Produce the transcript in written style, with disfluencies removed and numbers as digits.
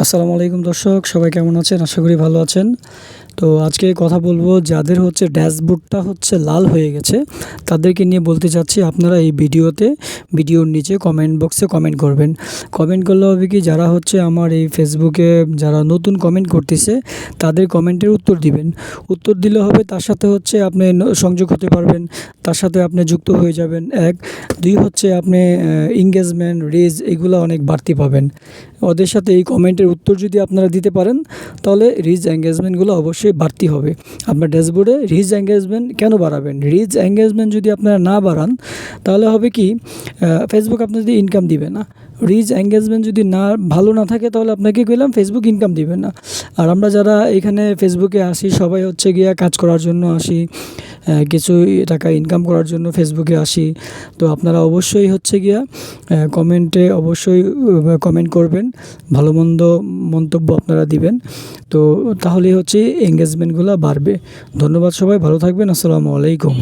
আসসালামু আলাইকুম দর্শক, সবাই কেমন আছেন? আশা করি ভালো আছেন। তো আজকে কথা বলবো যাদের ড্যাশবোর্ডটা লাল হয়ে গেছে তাদেরকে নিয়ে বলতে চাচ্ছি। আপনারা এই ভিডিওর নিচে কমেন্ট বক্সে কমেন্ট করবেন। কমেন্ট করলে হবে কি, যারা আমার এই ফেসবুকে যারা নতুন কমেন্ট করতেছে তাদের কমেন্টের উত্তর দিবেন। উত্তর দিলে হবে তার সাথে আপনি সংযোগ হতে পারবেন, তার সাথে আপনি যুক্ত হয়ে যাবেন। দুই আপনি এঙ্গেজমেন্ট, রিচ এগুলো অনেক বাড়তি পাবেন। ওদের সাথে এই কমেন্টের উত্তর যদি আপনারা দিতে পারেন তাহলে রিচ এঙ্গেজমেন্টগুলো অবশ্যই বাড়তি হবে। আপনার ড্যাশবোর্ডে রিচ এঙ্গেজমেন্ট কেন বাড়াবেন? রিচ এঙ্গেজমেন্ট যদি আপনারা না বাড়ান তাহলে হবে কি, ফেসবুক আপনাদের ইনকাম দিবে না। রিচ এঙ্গেজমেন্ট যদি ভালো না থাকে তাহলে আপনাকে কইলাম ফেসবুক ইনকাম দিবে না। আর আমরা যারা এখানে ফেসবুকে আসি সবাই গিয়া কাজ করার জন্য আসি, কিছু টাকা ইনকাম করার জন্য ফেসবুকে আসি। তো আপনারা অবশ্যই গিয়া কমেন্টে অবশ্যই কমেন্ট করবেন, ভালো মন্দ মন্তব্য আপনারা দিবেন। তো তাহলেই এঙ্গেজমেন্টগুলো বাড়বে। ধন্যবাদ, সবাই ভালো থাকবেন। আসসালামু আলাইকুম।